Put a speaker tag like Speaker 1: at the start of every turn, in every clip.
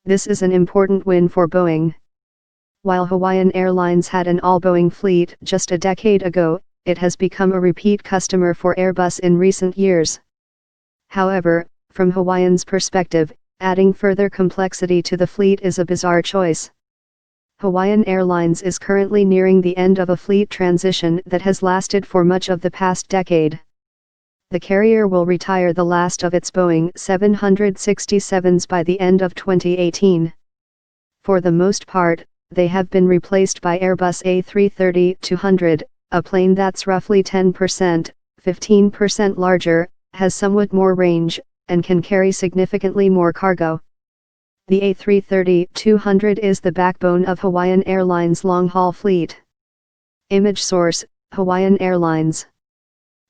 Speaker 1: This is an important win for Boeing. While Hawaiian Airlines had an all-Boeing fleet just a decade ago, it has become a repeat customer for Airbus in recent years. However, from Hawaiians' perspective, adding further complexity to the fleet is a bizarre choice. Hawaiian Airlines is currently nearing the end of a fleet transition that has lasted for much of the past decade. The carrier will retire the last of its Boeing 767s by the end of 2018. For the most part, they have been replaced by Airbus A330-200, a plane that's roughly 15% larger, has somewhat more range, and can carry significantly more cargo. The A330-200 is the backbone of Hawaiian Airlines' long-haul fleet. Image source: Hawaiian Airlines.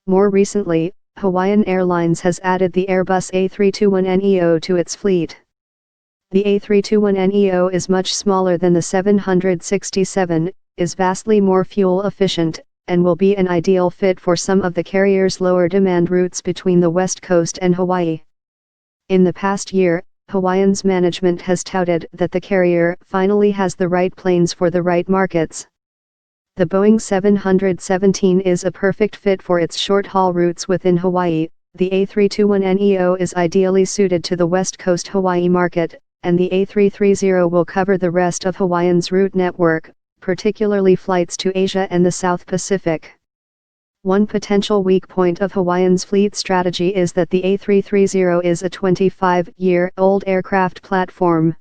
Speaker 1: More recently, Hawaiian Airlines has added the Airbus A321neo to its fleet. The A321neo is much smaller than the 767, is vastly more fuel efficient, and will be an ideal fit for some of the carrier's lower demand routes between the West Coast and Hawaii. In the past year, Hawaiian's management has touted that the carrier finally has the right planes for the right markets. The Boeing 717 is a perfect fit for its short-haul routes within Hawaii. The A321neo is ideally suited to the West Coast Hawaii market, and the A330 will cover the rest of Hawaiian's route network, particularly flights to Asia and the South Pacific. One potential weak point of Hawaiian's fleet strategy is that the A330 is a 25-year-old aircraft platform.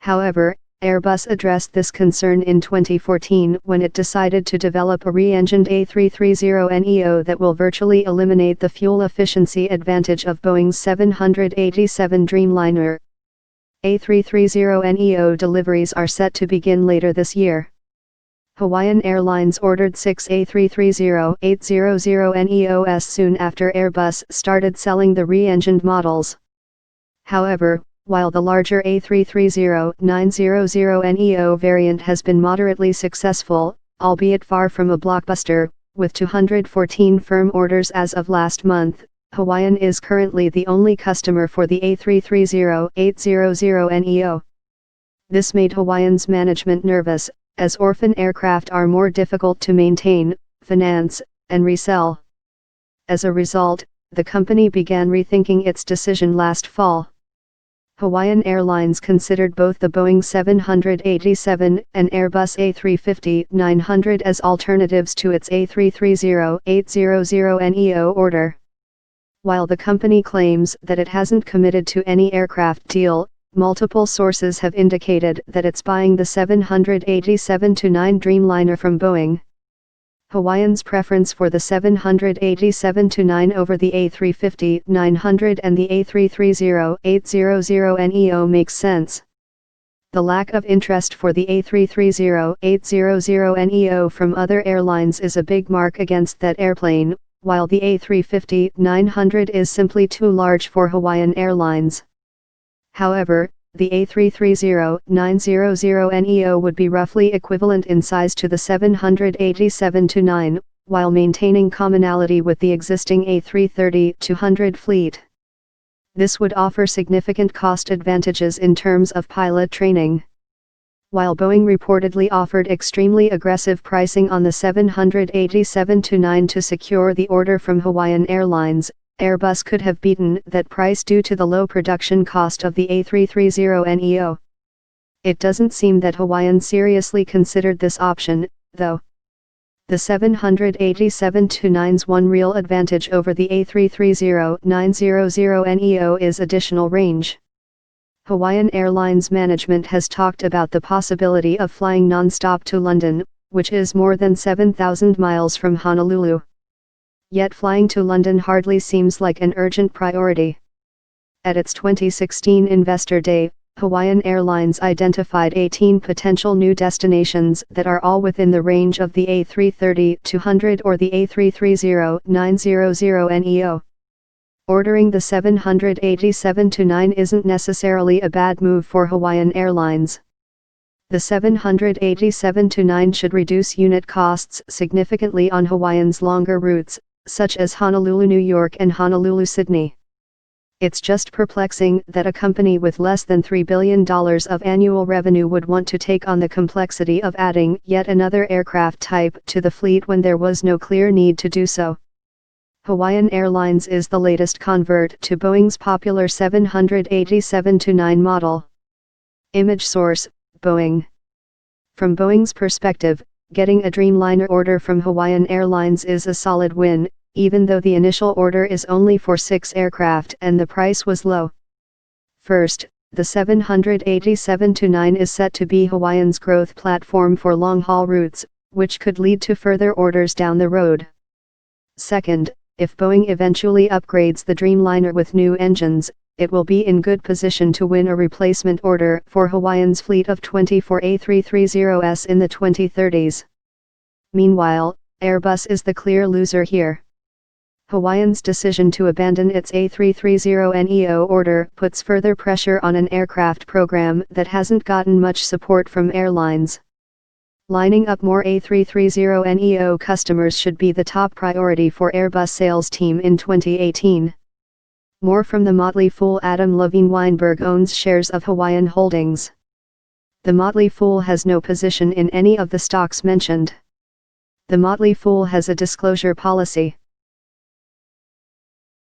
Speaker 1: However, Airbus addressed this concern in 2014 when it decided to develop a re-engined A330neo that will virtually eliminate the fuel efficiency advantage of Boeing's 787 Dreamliner. A330neo deliveries are set to begin later this year. Hawaiian Airlines ordered 6 A330-800neos soon after Airbus started selling the re-engined models. However, while the larger A330-900neo variant has been moderately successful, albeit far from a blockbuster, with 214 firm orders as of last month, Hawaiian is currently the only customer for the A330-800neo. This made Hawaiian's management nervous, as orphan aircraft are more difficult to maintain, finance, and resell. As a result, the company began rethinking its decision last fall. Hawaiian Airlines considered both the Boeing 787 and Airbus A350-900 as alternatives to its A330-800neo order. While the company claims that it hasn't committed to any aircraft deal, multiple sources have indicated that it's buying the 787-9 Dreamliner from Boeing. Hawaiian's preference for the 787-9 over the A350-900 and the A330-800neo makes sense. The lack of interest for the A330-800neo from other airlines is a big mark against that airplane, while the A350-900 is simply too large for Hawaiian Airlines. However, the A330-900neo would be roughly equivalent in size to the 787-9, while maintaining commonality with the existing A330-200 fleet. This would offer significant cost advantages in terms of pilot training. While Boeing reportedly offered extremely aggressive pricing on the 787-9 to secure the order from Hawaiian Airlines, Airbus could have beaten that price due to the low production cost of the A330neo. It doesn't seem that Hawaiian seriously considered this option, though. The 787-9's one real advantage over the A330-900neo is additional range. Hawaiian Airlines management has talked about the possibility of flying non-stop to London, which is more than 7,000 miles from Honolulu. Yet flying to London hardly seems like an urgent priority. At its 2016 Investor Day, Hawaiian Airlines identified 18 potential new destinations that are all within the range of the A330-200 or the A330-900neo. Ordering the 787-9 isn't necessarily a bad move for Hawaiian Airlines. The 787-9 should reduce unit costs significantly on Hawaiian's longer routes, such as Honolulu, New York and Honolulu, Sydney. It's just perplexing that a company with less than $3 billion of annual revenue would want to take on the complexity of adding yet another aircraft type to the fleet when there was no clear need to do so. Hawaiian Airlines is the latest convert to Boeing's popular 787-9 model. Image source, Boeing. From Boeing's perspective, getting a Dreamliner order from Hawaiian Airlines is a solid win, even though the initial order is only for 6 aircraft and the price was low. First, the 787-9 is set to be Hawaiian's growth platform for long-haul routes, which could lead to further orders down the road. Second, if Boeing eventually upgrades the Dreamliner with new engines, it will be in good position to win a replacement order for Hawaiian's fleet of 24 A330s in the 2030s. Meanwhile, Airbus is the clear loser here. Hawaiian's decision to abandon its A330neo order puts further pressure on an aircraft program that hasn't gotten much support from airlines. Lining up more A330neo customers should be the top priority for Airbus sales team in 2018. More from the Motley Fool. Adam Levine Weinberg owns shares of Hawaiian Holdings. The Motley Fool has no position in any of the stocks mentioned. The Motley Fool has a disclosure policy.